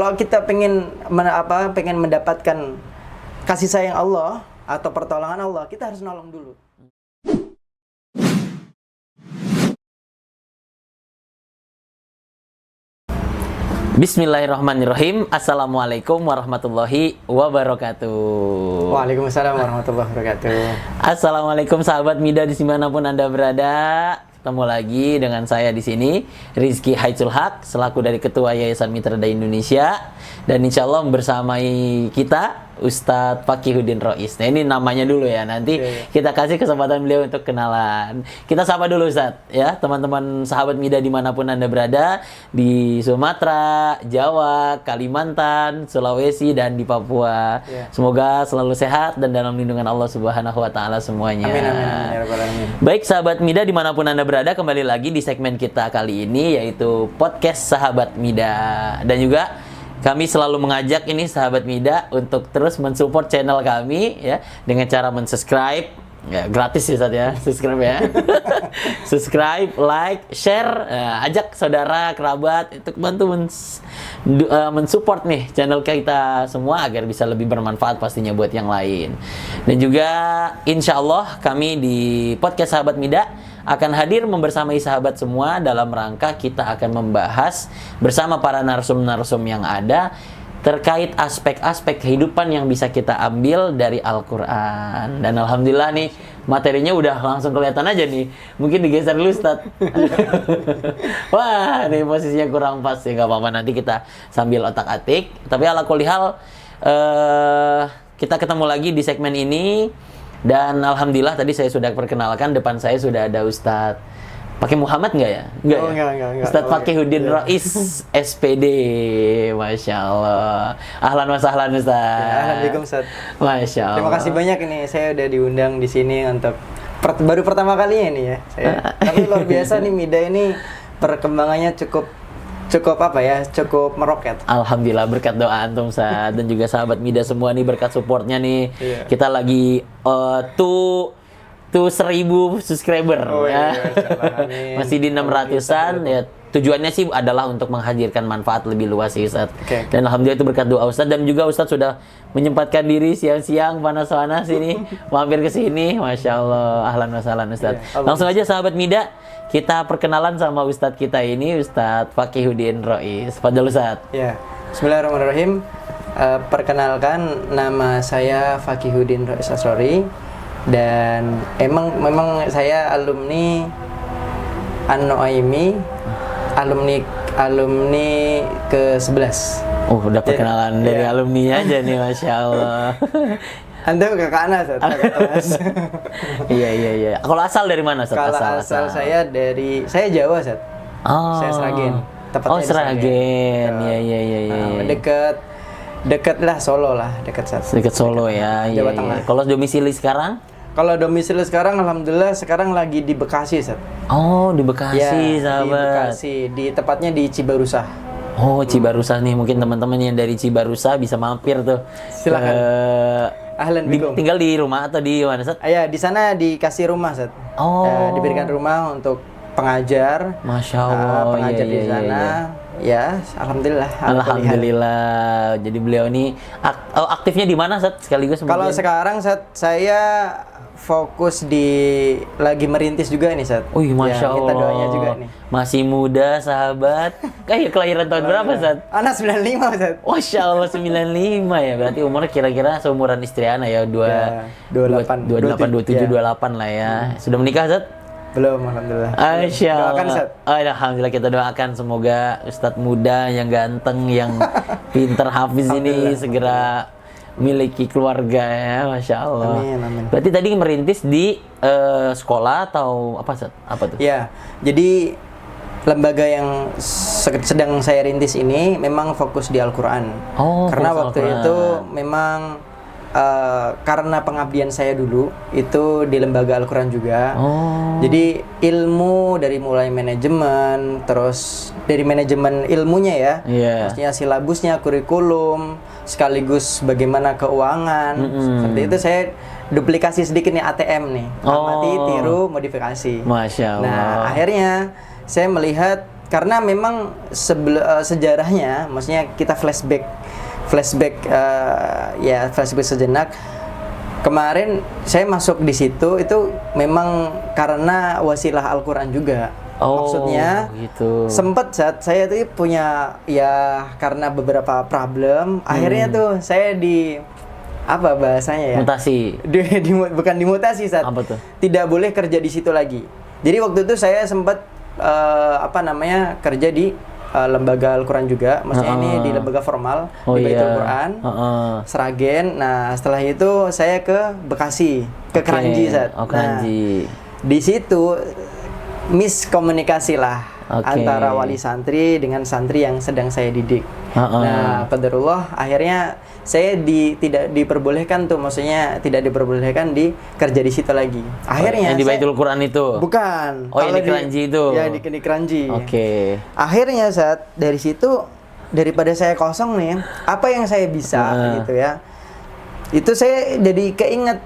Kalau kita pengen mendapatkan kasih sayang Allah atau pertolongan Allah, kita harus nolong dulu. Bismillahirrahmanirrahim. Assalamualaikum warahmatullahi wabarakatuh. Waalaikumsalam warahmatullahi wabarakatuh. Assalamualaikum sahabat Mida dimanapun Anda berada. Ketemu lagi dengan saya di sini, Rizky Haitsul Haq, selaku dari Ketua Yayasan Mitra Dai Indonesia, dan insya Allah bersamai kita Ustadz Fakihuddin Rois. Nah, ini namanya dulu ya, nanti kita kasih kesempatan beliau untuk kenalan. Kita sapa dulu Ustadz, ya teman-teman sahabat Mida dimanapun Anda berada, di Sumatera, Jawa, Kalimantan, Sulawesi, dan di Papua. Semoga selalu sehat dan dalam lindungan Allah Subhanahu Wa Taala semuanya. Amin, amin, amin, ya Rabbal Alamin. Baik sahabat Mida dimanapun Anda berada, kembali lagi di segmen kita kali ini, yaitu podcast Sahabat Mida. Dan juga kami selalu mengajak ini sahabat Mida untuk terus mensupport channel kami ya, dengan cara mensubscribe. Ya, gratis ya Ustaz ya, subscribe ya. Subscribe, like, share, ajak saudara, kerabat untuk bantu mensupport nih channel kita semua agar bisa lebih bermanfaat pastinya buat yang lain. Dan juga insya Allah kami di podcast Sahabat Mida akan hadir membersamai sahabat semua dalam rangka kita akan membahas bersama para narsum-narsum yang ada terkait aspek-aspek kehidupan yang bisa kita ambil dari Al-Quran. Dan Alhamdulillah nih, materinya udah langsung kelihatan aja nih. Mungkin digeser dulu Ustaz. Wah, ini posisinya kurang pas ya, nggak apa-apa, nanti kita sambil otak-atik. Tapi ala kulli hal, kita ketemu lagi di segmen ini. Dan Alhamdulillah tadi saya sudah perkenalkan, depan saya sudah ada Ustadz pakai Muhammad nggak ya? Enggak. Ustadz Fakihuddin Rois SPD. Masya Allah. Ahlan wa sahlan Ustadz. Alhamdulillah Ustaz. Masya Allah. Terima kasih banyak ini, saya udah diundang di sini untuk baru pertama kalinya ini ya. Tapi luar biasa nih, Mida ini perkembangannya cukup meroket. Alhamdulillah berkat doa antum Ustaz, dan juga sahabat Mida semua nih berkat supportnya nih. Kita lagi tuh 1000 subscriber ya. Masih di 600-an ya. Tujuannya sih adalah untuk menghadirkan manfaat lebih luas sih Ustaz. Dan Alhamdulillah itu berkat doa Ustaz, dan juga Ustaz sudah menyempatkan diri siang-siang panas-panas ini mampir ke sini. Masya Allah. Ahlan wa sahlan Ustaz. Langsung aja sahabat Mida, kita perkenalan sama Ustadz kita ini, Ustadz Fakihuddin Rois. Fadhil Ustadz. Ya, Bismillahirrahmanirrahim. Perkenalkan, nama saya Fakihuddin Rois Asrori, dan memang saya alumni An-Nuaimi, alumni ke-11. Oh, udah perkenalan dari alumni aja nih, Masya Allah. Anda kakak Anas, Iya. Kalau asal dari mana, Ustaz? Kalau asal saya Jawa, Ustaz. Oh. Saya Sragen. Oh, Sragen. Iya. Dekat lah, Solo lah, dekat Ustaz. Dekat Solo ya. Jawa Tengah. Kalau domisili sekarang? Kalau domisili sekarang, alhamdulillah sekarang lagi di Bekasi, Ustaz. Oh, di Bekasi, ya, sahabat. Di Bekasi, tepatnya di Cibarusah. Oh, Cibarusah nih, mungkin teman-teman yang dari Cibarusah bisa mampir tuh. Silakan. Ahlan bikum. Tinggal di rumah atau di mana, Ustaz? Ya, di sana dikasih rumah, Ustaz. Oh. Diberikan rumah untuk pengajar. Masya Allah. Pengajar di sana. Ya, alhamdulillah. Alhamdulillah. Jadi beliau ini aktifnya di mana, Ustaz? Sekaligus kalau sekarang, Ustaz, saya fokus lagi merintis juga nih, Ustaz. Masya Allah. Kita doanya juga nih. Masih muda, sahabat. Kayak kelahiran tahun berapa, Ustaz? Anak 95, Ustaz. Masya Allah, 95 ya. Berarti umurnya kira-kira seumuran istri Ana ya, 28, 27, 28 lah ya. Sudah menikah, Ustaz? Belum, alhamdulillah. Masya Allah. Doakan, Ustaz. Alhamdulillah, kita doakan semoga Ustadz muda yang ganteng, yang pinter hafiz ini segera miliki keluarga ya, Masya Allah. Amin. Berarti tadi merintis di sekolah atau apa, Ustaz? Apa tuh? Ya, jadi lembaga yang sedang saya rintis ini memang fokus di Al-Quran. Karena waktu itu memang karena pengabdian saya dulu itu di lembaga Al-Quran juga. Jadi ilmu dari mulai manajemen, terus dari manajemen ilmunya ya, maksudnya silabusnya, kurikulum, sekaligus bagaimana keuangan. Seperti itu saya duplikasi sedikit nih ATM nih, amati, tiru, modifikasi. Masya Allah. Nah, akhirnya saya melihat karena memang sejarahnya, maksudnya kita flashback sejenak. Kemarin saya masuk di situ itu memang karena wasilah Al-Qur'an juga. Maksudnya gitu. Sempet saat saya tuh punya ya karena beberapa problem, akhirnya tuh saya apa bahasanya ya? Mutasi. Bukan dimutasi saat. Apa tuh? Tidak boleh kerja di situ lagi. Jadi waktu itu saya sempat kerja di lembaga Al-Qur'an juga, maksudnya ini di lembaga formal di Baitul Quran, Sragen. Nah, setelah itu saya ke Bekasi, ke Kranji saat. Kranji. Di situ miskomunikasi lah antara wali santri dengan santri yang sedang saya didik. Nah, qadarullah akhirnya saya tidak diperbolehkan tuh, maksudnya tidak diperbolehkan kerja di situ lagi. Akhirnya di Baitul Quran itu. Bukan. Oh, yang di Kranji itu. Ya, di Kranji. Oke. Akhirnya saat dari situ, daripada saya kosong nih, apa yang saya bisa gitu ya. Itu saya jadi keinget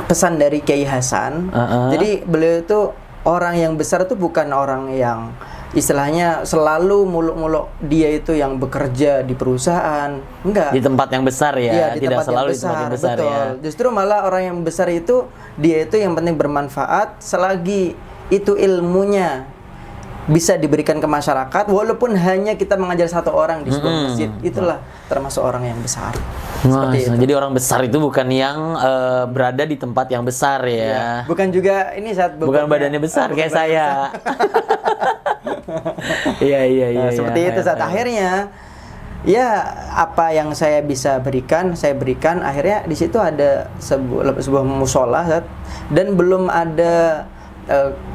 pesan dari Kiai Hasan. Jadi beliau itu orang yang besar itu bukan orang yang istilahnya selalu muluk-muluk dia itu yang bekerja di perusahaan, enggak. Di tempat yang besar ya, iya, tidak selalu di tempat yang besar. Betul. Ya. Justru malah orang yang besar itu dia itu yang penting bermanfaat selagi itu ilmunya bisa diberikan ke masyarakat, walaupun hanya kita mengajar satu orang di sebuah masjid, itulah termasuk orang yang besar. Jadi orang besar itu bukan yang berada di tempat yang besar ya. Bukan juga ini bukan badannya besar kayak saya. Iya. Seperti itu saat akhirnya ya apa yang saya bisa berikan saya berikan. Akhirnya di situ ada sebuah musola dan belum ada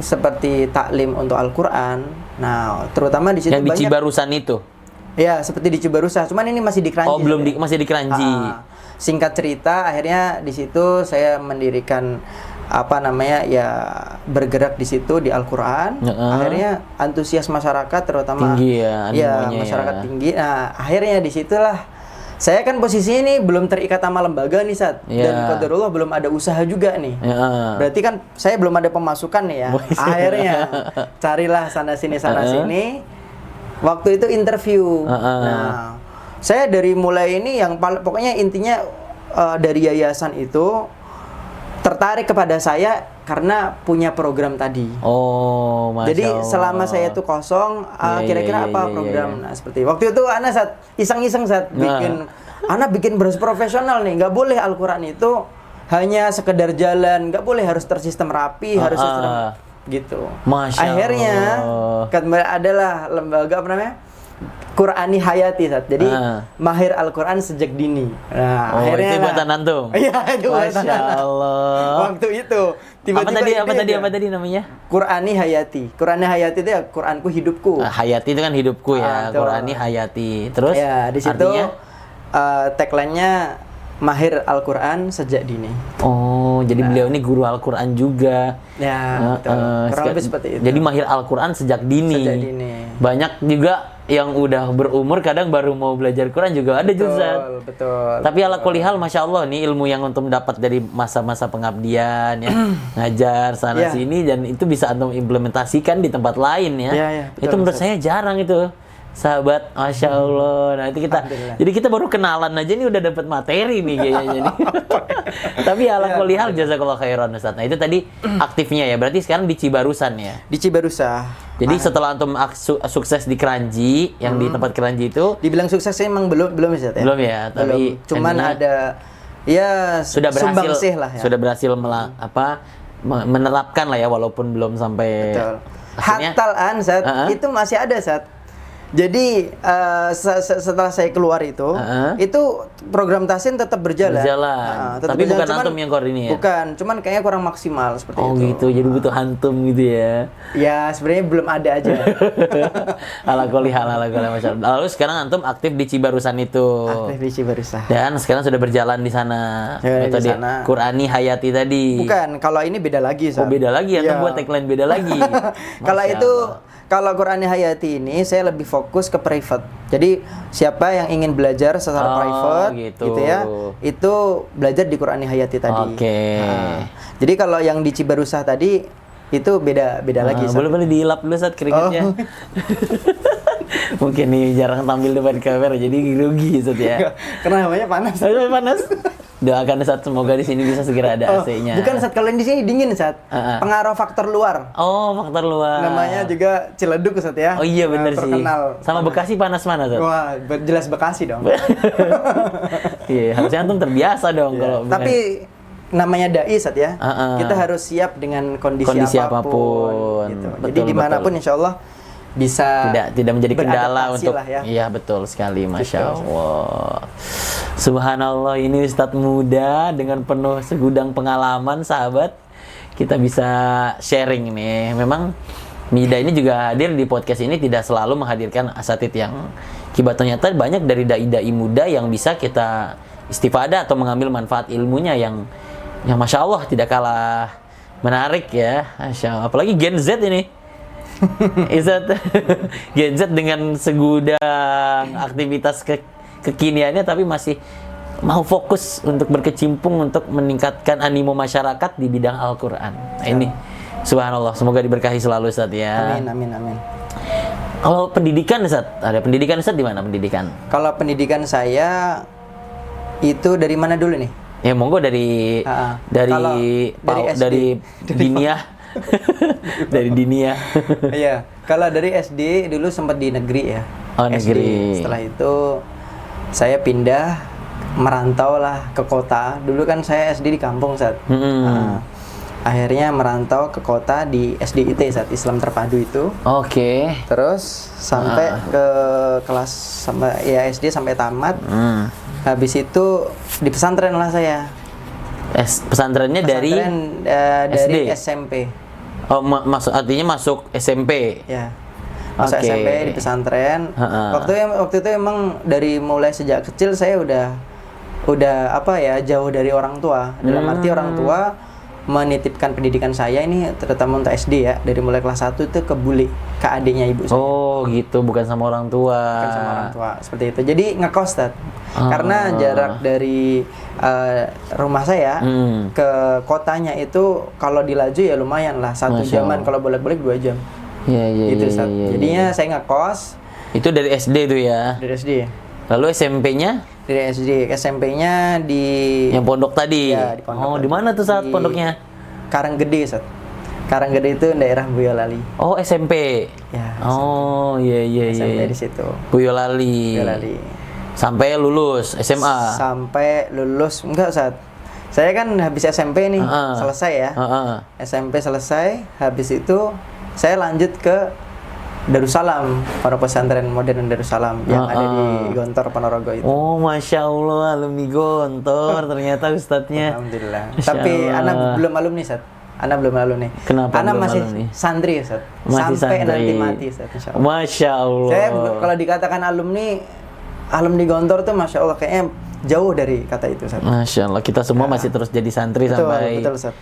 seperti taklim untuk Al-Qur'an. Nah, terutama di situ yang di Cibarusan itu. Ya, seperti di Cibarusa. Cuman ini masih di Kranji. Oh, belum masih di Kranji. Singkat cerita, akhirnya di situ saya mendirikan bergerak di situ di Al-Qur'an. Akhirnya antusias masyarakat terutama tinggi ya, masyarakat tinggi. Nah, akhirnya disitulah saya kan posisi ini belum terikat sama lembaga nih dan qadarullah belum ada usaha juga nih. Berarti kan saya belum ada pemasukan nih ya. Akhirnya carilah sana sini. Waktu itu interview. Nah, saya dari mulai ini yang pokoknya intinya dari yayasan itu tertarik kepada saya karena punya program tadi. Oh, Masya Jadi Allah. selama saya itu kosong, kira-kira apa program? Nah, seperti waktu itu Ana iseng-iseng bikin browser profesional nih. Nggak boleh Al-Qur'an itu hanya sekedar jalan, nggak boleh harus tersistem rapi, harus sistem gitu. Masya Akhirnya kan adalah lembaga Qur'ani Hayati Jadi mahir Al-Qur'an sejak dini. Nah, akhirnya itu buatan antum. Iya, itu buatan Masya Allah. Waktu itu tiba-tiba apa tadi namanya? Qur'ani Hayati. Qur'ani Hayati itu ya Qur'anku hidupku. Hayati itu kan hidupku ya. Qur'ani Hayati. Terus ya, di situ tagline-nya mahir Al-Qur'an sejak dini. Oh, jadi beliau ini guru Al-Qur'an juga. Ya, kurang lebih seperti itu. Jadi mahir Al-Qur'an sejak dini. Banyak juga yang udah berumur kadang baru mau belajar Quran juga ada juga. Betul. Tapi ala kulli hal Masya Allah nih ilmu yang antum dapat dari masa-masa pengabdian ya, ngajar sana sini dan itu bisa antum implementasikan di tempat lain ya. Betul, itu menurut saya jarang itu. Sahabat, Masya Allah. Nah, itu jadi kita baru kenalan aja nih udah dapat materi nih kayaknya nih. Tapi ala kulli hal jazakallahu khairan Ustaz. Nah, itu tadi aktifnya ya. Berarti sekarang di Cibarusan ya. Di Cibarusa. Jadi setelah antum sukses di Kranji, yang di tempat Kranji itu dibilang sukses emang belum Ustaz ya. Belum ya, tapi cuman ada sudah berhasil lah ya. Sudah berhasil menerapkan lah ya walaupun belum sampai. Betul. Hatalan itu masih ada Jadi setelah saya keluar itu program Tahsin tetap berjalan. Tapi bukan antum yang koordinir. Bukan, cuman kayaknya kurang maksimal seperti itu. Oh gitu, jadi butuh antum gitu ya. Ya sebenarnya belum ada aja. ala kulli hal Masya Allah. Lalu sekarang antum aktif di Cibarusan itu. Aktif di Cibarusan. Dan sekarang sudah berjalan di sana. Metode Qur'ani Hayati tadi. Bukan, kalau ini beda lagi. Oh beda lagi ya, buat tagline beda lagi. Kalau Qur'ani Hayati ini saya lebih fokus ke private. Jadi siapa yang ingin belajar secara private gitu ya, itu belajar di Qur'ani Hayati tadi. Oke. Jadi kalau yang di Cibarusah tadi itu beda lagi. Boleh dilap dulu saat keringatnya. Mungkin nih jarang tampil depan kamera jadi rugi Ustaz ya. Karena namanya panas. Panas. Doakan Ustaz semoga di sini bisa segera ada AC-nya. Bukan Ustaz, kalau di sini dingin Ustaz. Pengaruh faktor luar. Oh, faktor luar. Namanya juga Ciledug Ustaz ya. Oh iya benar sih. Sama panas. Bekasi panas mana Ustaz? Wah, jelas Bekasi dong. Iya, harusnya antum terbiasa dong kalau tapi namanya dai Ustaz ya. Kita harus siap dengan kondisi apapun. Gitu. Betul, jadi dimanapun insya Allah bisa tidak menjadi kendala untuk ya. Iya betul sekali, Masya Allah. Subhanallah, ini Ustadz muda dengan penuh segudang pengalaman sahabat. Kita bisa sharing nih. Memang Mida ini juga hadir di podcast ini tidak selalu menghadirkan asatid yang kibat, ternyata banyak dari dai-dai muda yang bisa kita istifadah atau mengambil manfaat ilmunya yang Masya Allah tidak kalah menarik ya. Masya Allah. Apalagi Gen Z ini. Izat Gen Z dengan segudang aktivitas kekiniannya tapi masih mau fokus untuk berkecimpung untuk meningkatkan animo masyarakat di bidang Al-Quran. Nah, ini subhanallah, semoga diberkahi selalu Ustaz ya. Amin. Kalau pendidikan Ustaz, ada pendidikan Ustaz di mana pendidikan? Kalau pendidikan saya itu dari mana dulu nih? Ya monggo dari Diniah. Dari Dinia. Iya, kalau dari SD dulu sempat di negeri ya. Oh, negeri. SD. Setelah itu saya pindah merantau lah ke kota. Dulu kan saya SD di kampung Ustaz. Akhirnya merantau ke kota di SDIT saat Islam Terpadu itu. Oke. Terus sampai ke kelas SD sampai tamat. Habis itu di pesantren lah saya. Pesantrennya dari dari SMP. Oh, artinya masuk SMP. Ya. Masuk SMP di pesantren. Waktu itu emang dari mulai sejak kecil saya udah jauh dari orang tua. Dalam arti orang tua menitipkan pendidikan saya ini terutama untuk SD ya, dari mulai kelas 1 itu ke bule, ke adiknya ibu saya. Oh gitu, bukan sama orang tua. Bukan sama orang tua, seperti itu. Jadi ngekos karena jarak dari rumah saya ke kotanya itu kalau dilaju ya lumayan lah, 1 jaman, kalau bolak-balik 2 jam. Iya. Gitu jadinya saya ngekos. Itu dari SD tuh ya? Dari SD. Lalu SMP-nya? Dari SD, SMP-nya di yang pondok tadi. Ya, di pondok. Di mana tuh saat pondoknya? Karanggede, Ustaz. Karanggede itu daerah Boyolali. Oh, SMP. Ya. Oh, iya. SMP di situ. Boyolali. Sampai lulus SMA. Sampai lulus enggak, Ustaz. Saya kan habis SMP nih, selesai ya. SMP selesai, habis itu saya lanjut ke Darussalam, Pondok Pesantren Modern Darussalam yang ada di Gontor Ponorogo itu. Oh, Masya Allah, alumni Gontor ternyata ustadznya. Alhamdulillah. Tapi anak belum alumni, Ustaz. Anak belum alumni. Kenapa anak belum masih alumni? Santri, Ustaz. Masih sampai santri. Nanti mati, Ustaz, insyaallah. Masya Allah. Saya kalau dikatakan alumni Gontor tuh Masya Allah kayaknya jauh dari kata itu, Ustaz. Masya Allah, kita semua masih terus jadi santri sampai. Betul, Ustaz.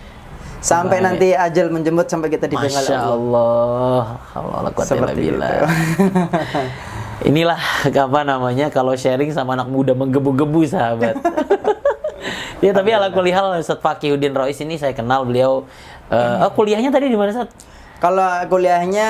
Sampai nanti ajal menjemput sampai kita dipegang Masya Allah. Allah seperti itu. Inilah apa namanya kalau sharing sama anak muda menggebu-gebu sahabat. Ya tapi ala kulihal Ustaz Fakihudin Rois ini saya kenal beliau. Kuliahnya tadi di mana Ustaz? Kalau kuliahnya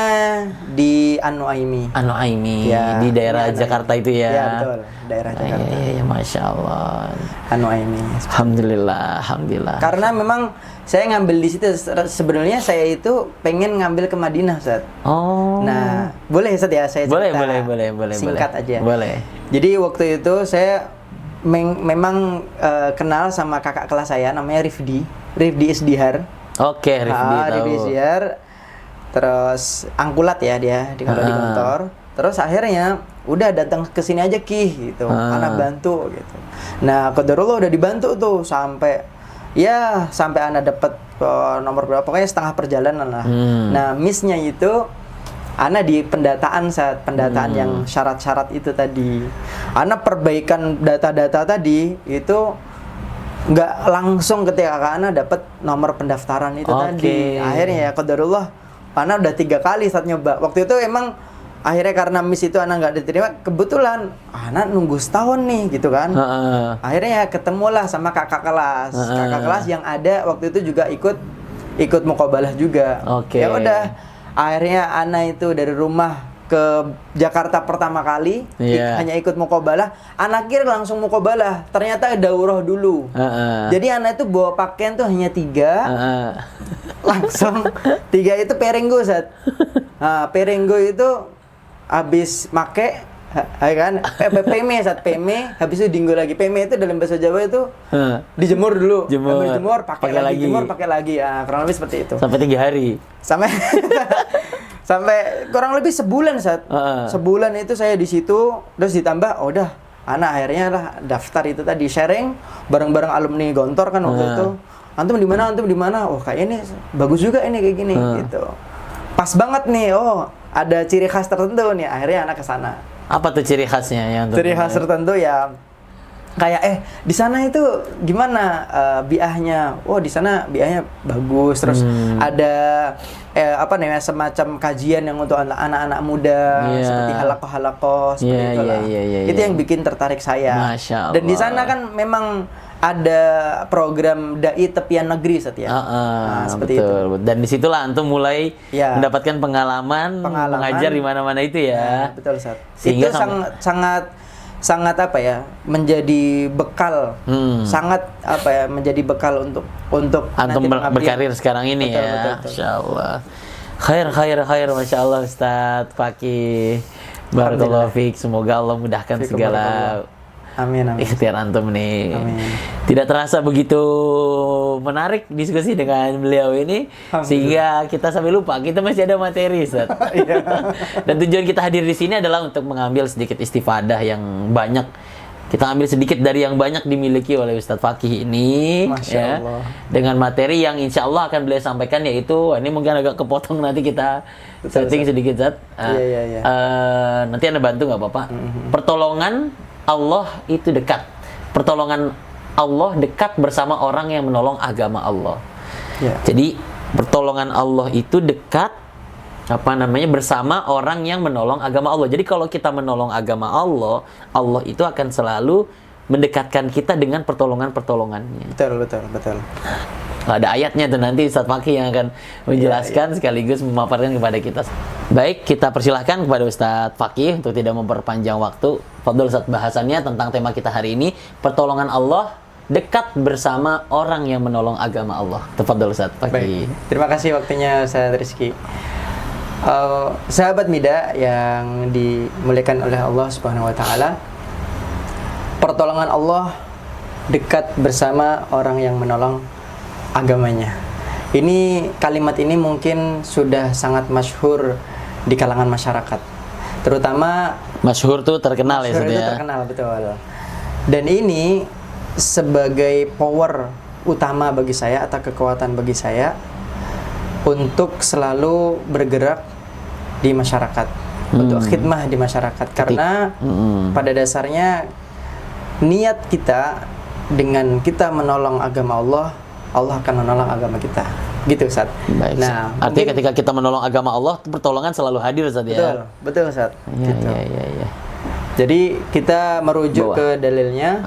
di An-Nuaimi. An-Nuaimi ya, di daerah Jakarta itu ya. Iya betul, daerah Jakarta. Iya, Masya Allah. An-Nuaimi. Alhamdulillah. Karena memang saya ngambil di situ, sebenarnya saya itu pengen ngambil ke Madinah, Ustaz. Oh. Nah, boleh Ustaz ya saya cerita. Boleh. Singkat aja. Boleh. Jadi waktu itu saya memang kenal sama kakak kelas saya namanya Rifdi Isdihar. Oke, Rifdi tahu. Rifdi Isdihar. Terus angkulat ya dia di Gontor. Terus akhirnya udah datang ke sini aja Ki gitu. Anak bantu gitu. Nah, qadarullah udah dibantu tuh sampai anak dapat nomor berapa, pokoknya setengah perjalanan lah. Nah, miss-nya itu anak di pendataan yang syarat-syarat itu tadi. Anak perbaikan data-data tadi itu nggak langsung ketika anak dapat nomor pendaftaran itu tadi. Akhirnya ya qadarullah anak udah 3 kali saat nyoba. Waktu itu emang akhirnya karena miss itu anak nggak diterima, kebetulan anak nunggu setahun nih gitu kan. Akhirnya ya ketemulah sama kakak kelas yang ada waktu itu juga ikut ikut muqabalah juga. Oke. Ya udah, akhirnya ana itu dari rumah ke Jakarta pertama kali hanya ikut muqabalah. Ana kira langsung muqabalah, ternyata daurah dulu. Jadi ana itu bawa pakaian tuh hanya 3. Langsung 3 itu perenggo Ustaz. Nah, perenggo itu habis make kan PM saat PM habis itu dinggo lagi. PM itu dalam bahasa Jawa itu dijemur dulu. Habis jemur pakai lagi. Jemur pakai lagi. Ah, kurang lebih seperti itu. Sampai 3 hari. Sampai kurang lebih sebulan saat. Sebulan itu saya di situ, terus ditambah udah anak akhirnya lah daftar itu tadi sharing bareng-bareng alumni Gontor kan waktu itu. Antum di mana? Oh, kayak ini bagus juga ini kayak gini gitu. Pas banget nih. Oh, ada ciri khas tertentu nih. Akhirnya anak ke sana. Apa tuh ciri khasnya yang ciri khas tertentu ya kayak di sana itu gimana biahnya? Oh, di sana biahnya bagus. Terus ada apa namanya semacam kajian yang untuk anak-anak muda seperti halakoh seperti itulah. Itu yang bikin tertarik saya. Masya Allah. Dan di sana kan memang ada program dai tepian negeri setia. Seperti betul. Itu. Dan disitulah antum mulai mendapatkan pengalaman mengajar di mana-mana itu ya. Betul Ustaz. Itu sangat apa ya, menjadi bekal. Sangat apa ya, menjadi bekal untuk antum berkarir sekarang ini. Betul. Masya Allah. Khair Masya Allah Ustaz Fakih. Barakallahu fiik. Semoga Allah mudahkan segala Amin. Ikhtiar antum nih. Amin. Tidak terasa begitu menarik diskusi dengan beliau ini sehingga kita sampai lupa kita masih ada materi, Ustaz. Dan tujuan kita hadir di sini adalah untuk mengambil sedikit istifadah yang banyak. Kita ambil sedikit dari yang banyak dimiliki oleh Ustaz Fakih ini. Masya Allah. Dengan materi yang insya Allah akan beliau sampaikan, yaitu ini mungkin agak kepotong, nanti kita setting sedikit, Ustaz. Nanti Anda bantu nggak Bapak? Pertolongan Allah itu dekat. Pertolongan Allah dekat bersama orang yang menolong agama Allah. Jadi pertolongan Allah itu dekat bersama orang yang menolong agama Allah. Jadi kalau kita menolong agama Allah, Allah itu akan selalu mendekatkan kita dengan pertolongan-pertolongannya. Betul. Ada ayatnya tuh, nanti Ustaz Fakih yang akan menjelaskan sekaligus memaparkan kepada kita. Baik, kita persilahkan kepada Ustaz Fakih untuk tidak memperpanjang waktu. Fadhol Ustaz, bahasannya tentang tema kita hari ini, pertolongan Allah dekat bersama orang yang menolong agama Allah. Tafadhol Ustaz Fakih. Terima kasih waktunya Ustaz Rizky. Sahabat Mida yang dimuliakan oleh Allah Subhanahu wa taala. Pertolongan Allah dekat bersama orang yang menolong agamanya. Ini kalimat ini mungkin sudah sangat masyhur di kalangan masyarakat. Terutama masyhur tuh terkenal ya, terkenal, betul. Dan ini sebagai power utama bagi saya atau kekuatan bagi saya untuk selalu bergerak di masyarakat, untuk khidmah di masyarakat. Karena pada dasarnya niat kita dengan kita menolong agama Allah, Allah akan menolong agama kita. Gitu Ustaz. Baik, nah, artinya ketika kita menolong agama Allah, pertolongan selalu hadir Ustaz ya. Betul Ustaz. Gitu. Jadi kita merujuk ke dalilnya.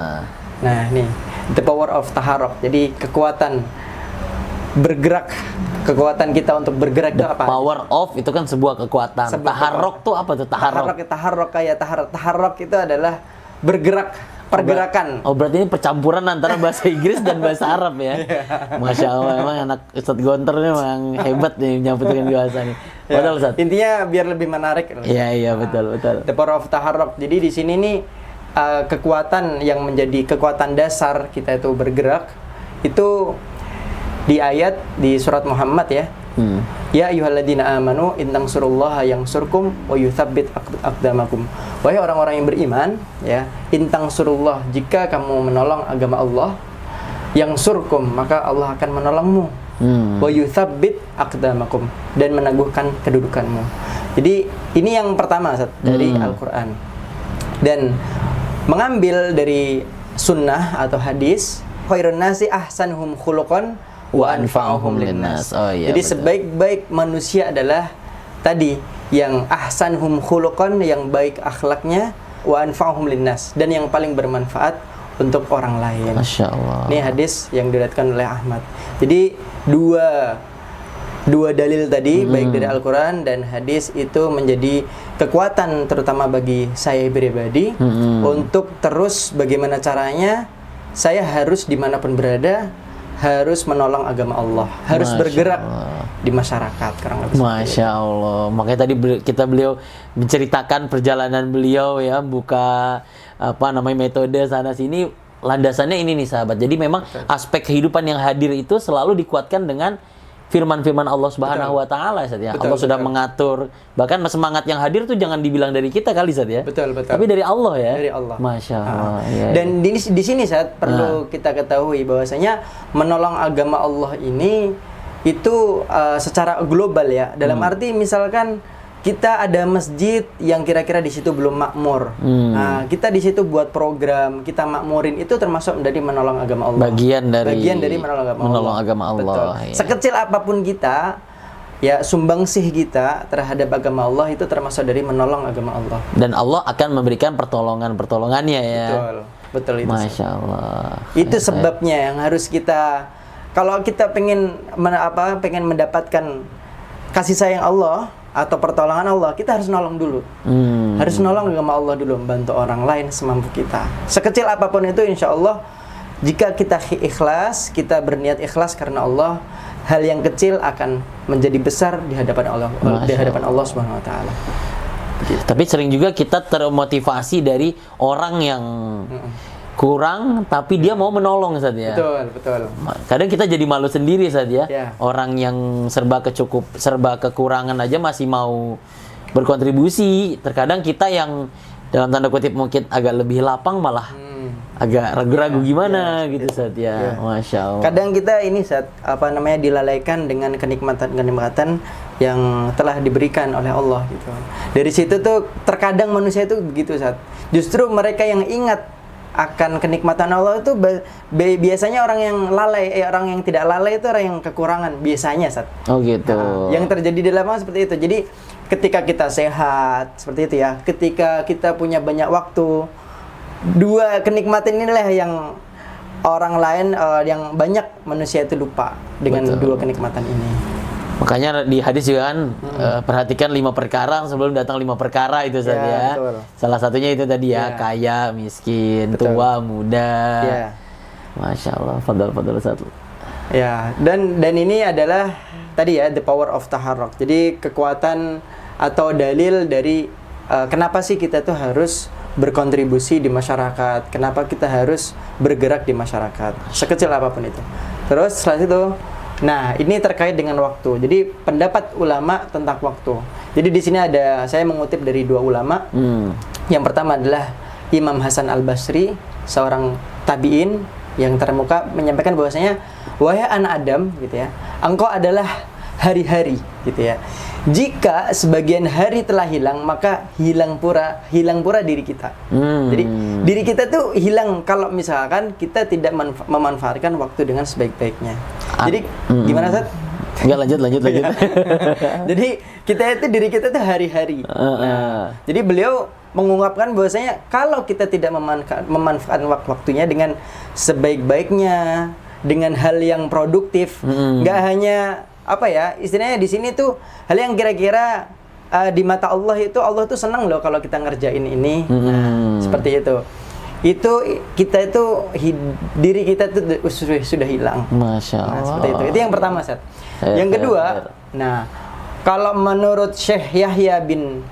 Nah, nih, the power of taharruk. Jadi kekuatan bergerak, kekuatan kita untuk bergerak itu apa? Power of itu kan sebuah kekuatan. Taharruk tuh apa tuh? Taharruk itu adalah bergerak, pergerakan. Oh, berarti ini percampuran antara bahasa Inggris dan bahasa Arab ya. Masya Allah, emang anak Ustadz Gontor ini memang hebat nih nyamputin bahasa nih. Betul Ustaz. Intinya biar lebih menarik. Iya, betul. The power of taharruk. Jadi di sini nih kekuatan yang menjadi kekuatan dasar kita itu bergerak itu di ayat di surat Muhammad ya. Ya ayyuhalladzina amanu in tansurullaha yansurkum wa yutsabbit aqdamakum. Wahai orang-orang yang beriman, ya, in tansurullah, jika kamu menolong agama Allah, yansurkum, maka Allah akan menolongmu. Wa yutsabbit aqdamakum, dan meneguhkan kedudukanmu. Jadi ini yang pertama dari Al-Qur'an. Dan mengambil dari sunnah atau hadis, khairun nasi ahsanuhum khuluqan wa anfa'uhum linnas. Jadi sebaik-baik manusia adalah tadi yang ahsanhum khuluqan, yang baik akhlaknya, wa anfa'uhum linnas, dan yang paling bermanfaat untuk orang lain. Masya Allah. Ini hadis yang diriwayatkan oleh Ahmad. Jadi dua dua dalil tadi, baik dari Al-Quran dan hadis, itu menjadi kekuatan terutama bagi saya pribadi untuk terus bagaimana caranya saya harus dimanapun berada harus menolong agama Allah, harus bergerak di masyarakat. Masya Allah. Makanya tadi beliau menceritakan perjalanan beliau ya, buka metode sana sini. Landasannya ini nih sahabat. Jadi memang aspek kehidupan yang hadir itu selalu dikuatkan dengan firman-firman Allah Subhanahu wa taala ya. Allah sudah mengatur. Bahkan semangat yang hadir tuh jangan dibilang dari kita kali Ustaz ya. Betul. Tapi dari Allah ya. Dari Allah. Masya Allah. Ya, dan di sini Ustaz perlu kita ketahui bahwasanya menolong agama Allah ini itu secara global ya. Dalam arti misalkan kita ada masjid yang kira-kira di situ belum makmur. Nah, kita di situ buat program, kita makmurin, itu termasuk menjadi menolong agama Allah. Bagian dari menolong agama Allah. Betul. Ya. Sekecil apapun kita, ya sumbangsih kita terhadap agama Allah itu termasuk dari menolong agama Allah. Dan Allah akan memberikan pertolongannya ya. Betul itu. Masya Allah. Itu sebabnya yang harus kita, kalau kita pengen mendapatkan kasih sayang Allah atau pertolongan Allah, kita harus nolong dulu. Harus nolong agama Allah dulu, membantu orang lain semampu kita. Sekecil apapun itu, insya Allah, jika kita ikhlas, kita berniat ikhlas karena Allah, hal yang kecil akan menjadi besar di hadapan Allah Subhanahu wa taala. Tapi sering juga kita termotivasi dari orang yang kurang tapi dia mau menolong Ustaz ya. Betul. Kadang kita jadi malu sendiri Ustaz ya. Orang yang serba kekurangan aja masih mau berkontribusi. Terkadang kita yang dalam tanda kutip mungkin agak lebih lapang malah agak ragu-ragu gimana gitu Ustaz ya. Masya Allah. Kadang kita ini Ustaz dilalaikan dengan kenikmatan yang telah diberikan oleh Allah gitu. Dari situ tuh terkadang manusia itu begitu Ustaz. Justru mereka yang ingat akan kenikmatan Allah itu biasanya orang yang orang yang tidak lalai itu orang yang kekurangan biasanya Ustaz. Oh gitu. Nah, yang terjadi di lapangan seperti itu. Jadi ketika kita sehat seperti itu ya, ketika kita punya banyak waktu, dua kenikmatan inilah yang orang lain yang banyak manusia itu lupa dengan dua kenikmatan ini. Makanya di hadis juga kan perhatikan 5 perkara sebelum datang 5 perkara itu saja. Salah satunya itu tadi ya, kaya, miskin, tua, muda. Masya Allah, fadal Ustaz. Ya, dan ini adalah tadi ya, the power of taharruk. Jadi kekuatan atau dalil dari kenapa sih kita tuh harus berkontribusi di masyarakat, kenapa kita harus bergerak di masyarakat, sekecil apapun itu. Terus setelah itu, nah, ini terkait dengan waktu. Jadi pendapat ulama tentang waktu. Jadi di sini saya mengutip dari 2 ulama. Yang pertama adalah Imam Hasan Al-Basri, seorang tabi'in yang terkemuka, menyampaikan bahwasanya, wahai anak Adam gitu ya, engkau adalah hari-hari gitu ya. Jika sebagian hari telah hilang, maka hilang pura diri kita. Jadi diri kita tuh hilang kalau misalkan kita tidak memanfaatkan waktu dengan sebaik-baiknya. Jadi gimana Ustaz? Enggak, lanjut. Jadi diri kita tuh hari-hari. Jadi beliau mengungkapkan bahwasanya kalau kita tidak memanfaatkan waktunya dengan sebaik-baiknya, dengan hal yang produktif, nggak hanya istilahnya di sini tuh hal yang kira-kira di mata Allah tuh senang loh kalau kita ngerjain ini. Seperti itu. Kita itu diri kita itu sudah hilang. Masya Allah. Seperti itu. Itu yang pertama, Ustaz. Yang kedua, kalau menurut Syekh Yahya bin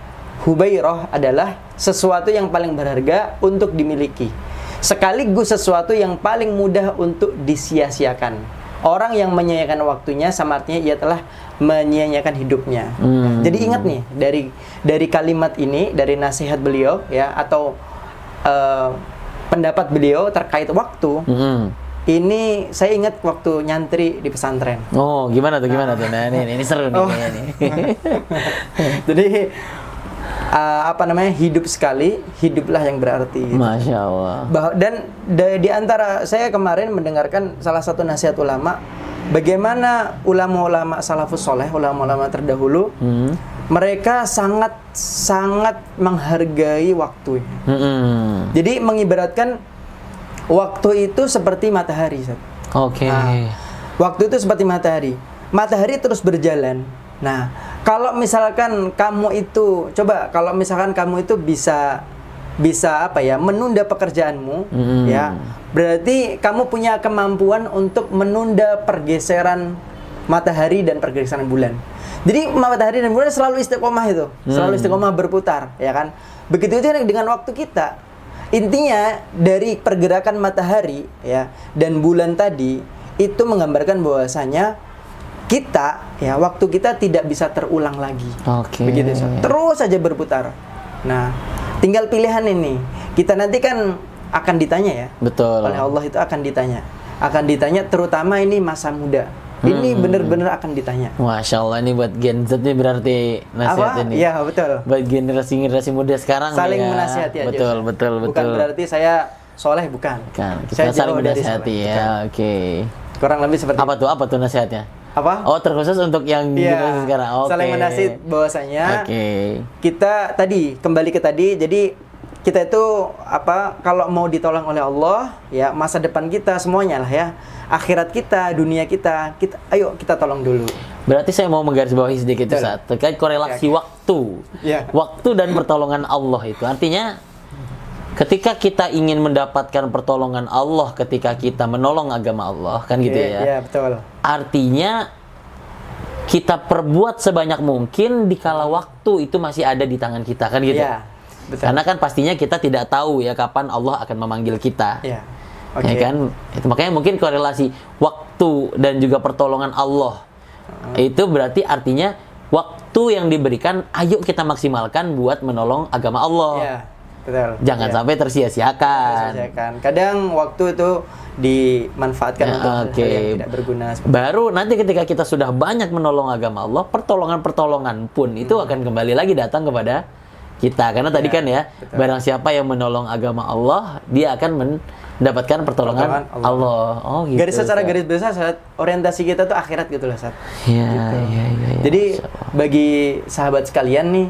Hubairah adalah sesuatu yang paling berharga untuk dimiliki, sekaligus sesuatu yang paling mudah untuk disia-siakan. Orang yang menyia-nyiakan waktunya sama artinya ia telah menyia-nyiakan hidupnya. Jadi ingat nih dari kalimat ini, dari nasihat beliau ya, atau pendapat beliau terkait waktu. Ini saya ingat waktu nyantri di pesantren. Oh, gimana tuh? Nah, ini seru nih kayaknya nih. Jadi hidup sekali, hiduplah yang berarti gitu. Masya Allah. Dan di antara saya kemarin mendengarkan salah satu nasihat ulama, bagaimana ulama-ulama salafus soleh, ulama-ulama terdahulu, mereka sangat menghargai waktu. Jadi mengibaratkan waktu itu seperti matahari. Oke. Waktu itu seperti matahari. matahari terus berjalan. Nah, kalau misalkan kamu itu bisa apa ya, menunda pekerjaanmu, ya, berarti kamu punya kemampuan untuk menunda pergeseran matahari dan pergeseran bulan. Jadi matahari dan bulan selalu istiqomah itu, selalu istiqomah berputar, ya kan? Begitu juga dengan waktu kita. Intinya dari pergerakan matahari, ya, dan bulan tadi itu menggambarkan bahwasanya kita, ya, waktu kita tidak bisa terulang lagi. Begitu, terus saja berputar. Nah, tinggal pilihan ini. Kita nanti kan akan ditanya, ya. Betul. Oleh Allah itu akan ditanya terutama ini masa muda. Ini benar-benar akan ditanya. Masya Allah, ini buat Gen Z nih berarti nasihat ini. Iya, betul. Buat generasi muda sekarang saling ya. menasihati aja. Betul. Bukan berarti saya soleh, bukan. Kita saling menasihati ya. Oke. Kurang lebih seperti Apa tuh nasihatnya? Apa? Oh, terkhusus untuk yang generasi sekarang. Saling menasihat bahwasanya kita tadi kembali ke tadi. Jadi kita itu kalau mau ditolong oleh Allah, ya, masa depan kita semuanya lah, ya, akhirat kita, dunia kita ayo kita tolong dulu. Berarti saya mau menggarisbawahi sedikit Ustaz, terkait korelasi waktu. Waktu dan pertolongan Allah itu artinya ketika kita ingin mendapatkan pertolongan Allah ketika kita menolong agama Allah, kan gitu ya. Iya, betul. Artinya kita perbuat sebanyak mungkin di kala waktu itu masih ada di tangan kita, kan gitu. Iya, betul. Karena kan pastinya kita tidak tahu ya kapan Allah akan memanggil kita. Iya. Ya kan? Itu makanya mungkin korelasi waktu dan juga pertolongan Allah. Itu berarti artinya waktu yang diberikan ayo kita maksimalkan buat menolong agama Allah. Iya, betul. Jangan sampai tersia-siakan. Kadang waktu itu dimanfaatkan untuk hal yang tidak berguna. Baru nanti ketika kita sudah banyak menolong agama Allah, pertolongan pun itu akan kembali lagi datang kepada kita. Karena tadi kan ya, betul. Barang siapa yang menolong agama Allah, dia akan mendapatkan pertolongan Allah. Oh, gitu. Secara garis besar, saat orientasi kita tuh akhirat gitu lah, Sat. Iya, gitu. Iya. Jadi bagi sahabat sekalian nih,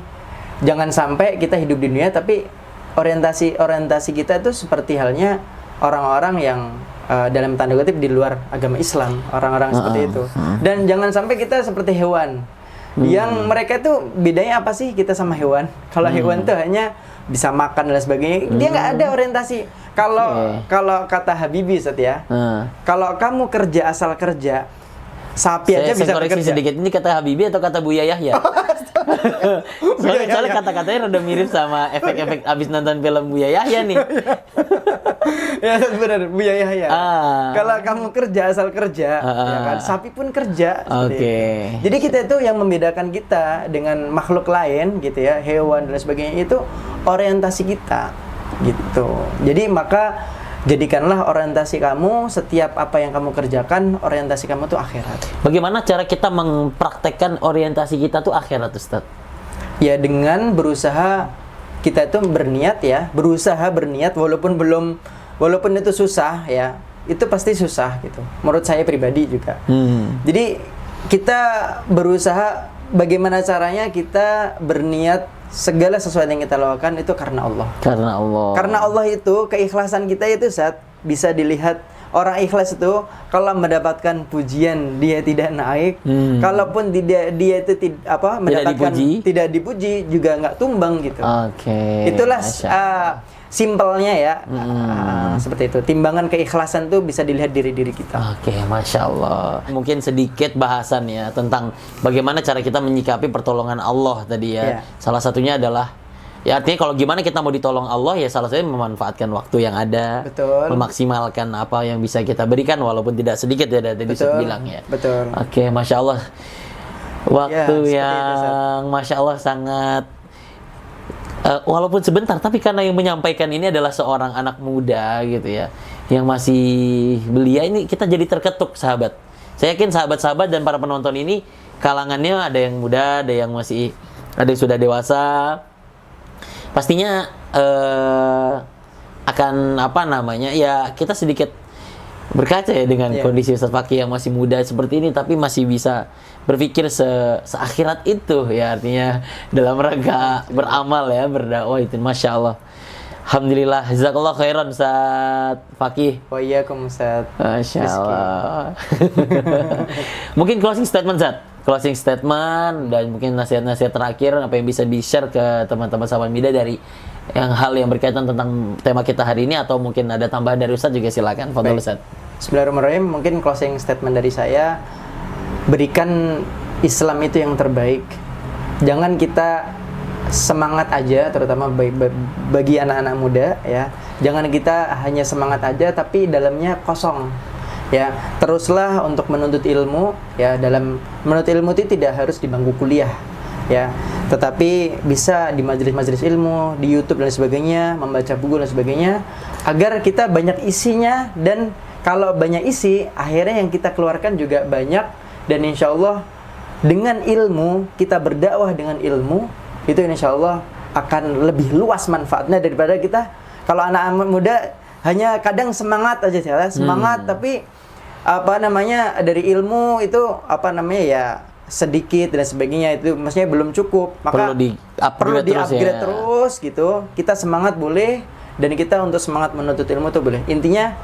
jangan sampai kita hidup di dunia tapi orientasi kita tuh seperti halnya orang-orang yang dalam tanda kutip di luar agama Islam, orang-orang seperti itu. Dan jangan sampai kita seperti hewan. Yang mereka tuh bedanya apa sih kita sama hewan? Kalau hewan tuh hanya bisa makan dan sebagainya, dia nggak ada orientasi. Kalau kata Habibie, Sat, ya, kalau kamu kerja asal kerja, sapi aja bisa bekerja. Sedikit, ini kata Habibie atau kata Buya Yahya? Soalnya kata-katanya rada mirip sama efek-efek abis nonton film Buya Yahya nih. Ya, benar, Buya Yahya. Kalau kamu kerja asal kerja, ya kan, sapi pun kerja. Jadi kita itu yang membedakan kita dengan makhluk lain gitu ya, hewan dan sebagainya, itu orientasi kita gitu. Jadi maka jadikanlah orientasi kamu, setiap apa yang kamu kerjakan, orientasi kamu tuh akhirat. Bagaimana cara kita mempraktekkan orientasi kita tuh akhirat, Ustaz? Ya dengan berusaha, kita itu berniat, ya, berusaha berniat walaupun itu susah, ya, itu pasti susah gitu. Menurut saya pribadi juga. Jadi kita berusaha bagaimana caranya kita berniat segala sesuatu yang kita lakukan itu karena Allah. Karena Allah itu keikhlasan kita itu, Sat, bisa dilihat. Orang ikhlas itu kalau mendapatkan pujian dia tidak naik, kalaupun dia itu tidak dipuji juga nggak tumbang gitu. Itulah simpelnya ya, seperti itu. Timbangan keikhlasan tuh bisa dilihat diri kita. Masya Allah. Mungkin sedikit bahasan ya tentang bagaimana cara kita menyikapi pertolongan Allah tadi ya. Salah satunya adalah, ya artinya kalau gimana kita mau ditolong Allah, ya salah satunya memanfaatkan waktu yang ada. Betul. Memaksimalkan apa yang bisa kita berikan walaupun tidak sedikit ya tadi saya bilang ya. Betul. Masya Allah. Waktu yang Masya Allah sangat walaupun sebentar, tapi karena yang menyampaikan ini adalah seorang anak muda gitu ya, yang masih belia, ini kita jadi terketuk, sahabat. Saya yakin sahabat-sahabat dan para penonton ini kalangannya ada yang muda, ada yang yang sudah dewasa. Pastinya akan ya kita sedikit berkaca ya dengan kondisi Ustaz Fakih yang masih muda seperti ini, tapi masih bisa berpikir seakhirat itu ya, artinya dalam rangka beramal ya, berdakwah itu. Masya Allah. Alhamdulillah, jazakallah khairan Ustaz Fakih. Wa iyyakum Ustaz. Masya Allah. Mungkin closing statement Ustaz. Closing statement dan mungkin nasihat-nasihat terakhir apa yang bisa di-share ke teman-teman sahabat Mida dari hal yang berkaitan tentang tema kita hari ini, atau mungkin ada tambahan dari Ustaz juga silakan. Fadhol Ustaz. Bismillahirrahmanirrahim. Mungkin closing statement dari saya, berikan Islam itu yang terbaik. Jangan kita semangat aja, terutama bagi anak-anak muda ya. Jangan kita hanya semangat aja tapi dalamnya kosong. Ya, teruslah untuk menuntut ilmu ya. Dalam menuntut ilmu itu tidak harus di bangku kuliah ya, tetapi bisa di majelis-majelis ilmu, di YouTube dan sebagainya, membaca buku dan sebagainya, agar kita banyak isinya. Dan kalau banyak isi, akhirnya yang kita keluarkan juga banyak. Dan insya Allah dengan ilmu, kita berdakwah dengan ilmu, itu insya Allah akan lebih luas manfaatnya daripada kita kalau anak muda hanya kadang semangat aja ya, semangat tapi apa namanya dari ilmu itu apa namanya ya sedikit dan sebagainya, itu maksudnya belum cukup, maka perlu di-upgrade terus gitu. Kita semangat boleh, dan kita untuk semangat menuntut ilmu itu boleh. Intinya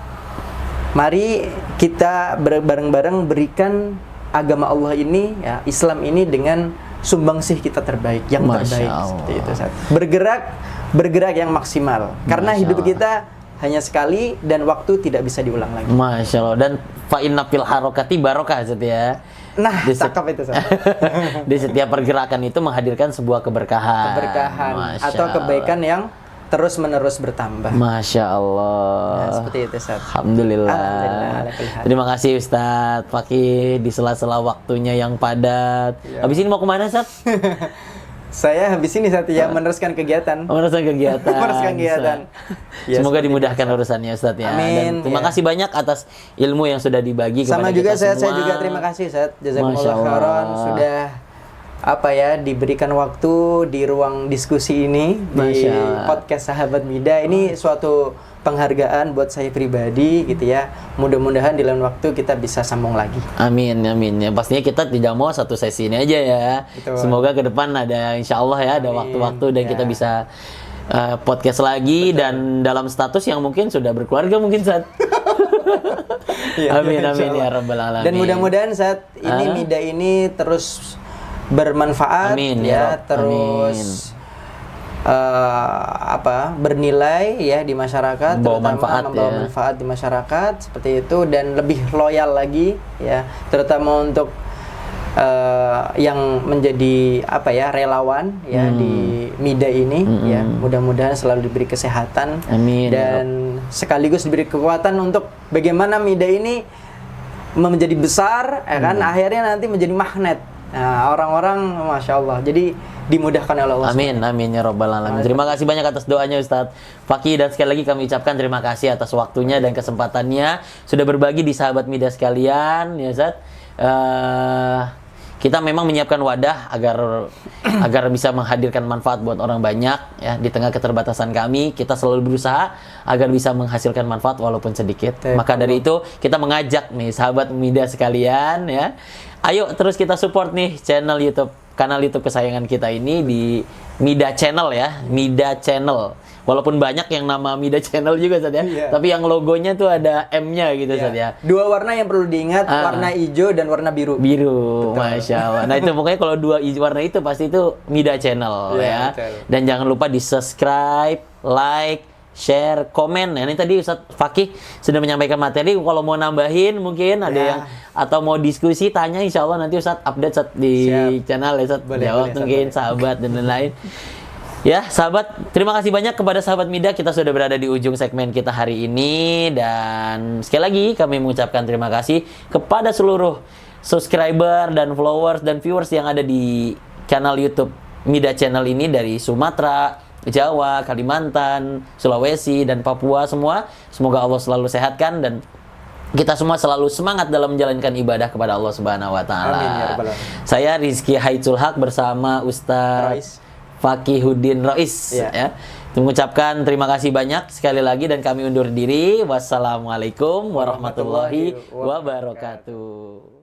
mari kita bareng-bareng berikan agama Allah ini ya, Islam ini dengan sumbangsih kita terbaik, yang terbaik seperti itu. Bergerak yang maksimal, karena hidup kita hanya sekali dan waktu tidak bisa diulang lagi. Masya Allah. Dan fa inna fil harokati barokah ya. Nah, cakep itu di setiap pergerakan itu menghadirkan sebuah keberkahan atau kebaikan yang terus-menerus bertambah. Masya Allah. Nah, seperti itu Ustaz. Alhamdulillah. Terima kasih Ustaz Fakih di sela-sela waktunya yang padat. Ya. Habis ini mau kemana Ustaz? Saya habis ini Ustaz ya meneruskan kegiatan. Meneruskan kegiatan. Ya, semoga dimudahkan urusannya Ustaz ya. Amin. Dan terima kasih banyak atas ilmu yang sudah dibagi kepada kita semua. Saya juga terima kasih Ustaz. Jazakumullah khairan sudah diberikan waktu di ruang diskusi ini di podcast Sahabat Mida. Ini suatu penghargaan buat saya pribadi gitu ya. Mudah-mudahan di lain waktu kita bisa sambung lagi. Amin. Ya pastinya kita tidak mau satu sesi ini aja ya. Betul. Semoga ke depan ada insya Allah ya, ada waktu-waktu dan kita bisa podcast lagi. Betul. Dan dalam status yang mungkin sudah berkeluarga mungkin saat. Amin ya rabbal alamin. Dan mudah-mudahan saat ini Mida ini terus bermanfaat. Amin ya. Terus bernilai ya di masyarakat, membawa manfaat di masyarakat seperti itu, dan lebih loyal lagi ya, terutama untuk yang menjadi relawan ya di Mida ini ya. Mudah-mudahan selalu diberi kesehatan. Amin. Dan sekaligus diberi kekuatan untuk bagaimana Mida ini menjadi besar ya kan, akhirnya nanti menjadi magnet. Nah, orang-orang Masya Allah, jadi dimudahkan oleh Allah. Amin ya rabbal alamin. Terima kasih banyak atas doanya Ustadz Fakih, dan sekali lagi kami ucapkan terima kasih atas waktunya dan kesempatannya sudah berbagi di Sahabat Mida sekalian ya Ustadz. Kita memang menyiapkan wadah agar bisa menghadirkan manfaat buat orang banyak ya. Di tengah keterbatasan kami, kita selalu berusaha agar bisa menghasilkan manfaat walaupun sedikit. Maka dari itu kita mengajak nih Sahabat Mida sekalian ya, ayo terus kita support nih kanal YouTube kesayangan kita ini di Mida Channel ya, Mida Channel. Walaupun banyak yang nama Mida Channel juga Ustaz ya, tapi yang logonya tuh ada M-nya gitu Ustaz ya. Dua warna yang perlu diingat, warna hijau dan warna biru. Betul. Masya Allah. Nah itu pokoknya kalau dua warna itu pasti itu Mida Channel ya. Betul. Dan jangan lupa di subscribe, like, share, komen. Nah, ini tadi Ustaz Fakih sudah menyampaikan materi. Kalau mau nambahin mungkin ada yang atau mau diskusi, tanya, insya Allah nanti Ustaz update di channel ya Ustaz. Jawab mungkin sahabat dan lain-lain. Ya sahabat, terima kasih banyak kepada Sahabat Mida. Kita sudah berada di ujung segmen kita hari ini, dan sekali lagi kami mengucapkan terima kasih kepada seluruh subscriber dan followers dan viewers yang ada di channel YouTube Mida Channel ini dari Sumatera, Jawa, Kalimantan, Sulawesi, dan Papua semua. Semoga Allah selalu sehatkan dan kita semua selalu semangat dalam menjalankan ibadah kepada Allah Subhanahu wa taala. Amin ya rabbal alamin. Saya Rizky Haitsul Haq bersama Ustaz Fakihuddin Rois ya. Mengucapkan terima kasih banyak sekali lagi dan kami undur diri. Wassalamualaikum warahmatullahi wabarakatuh.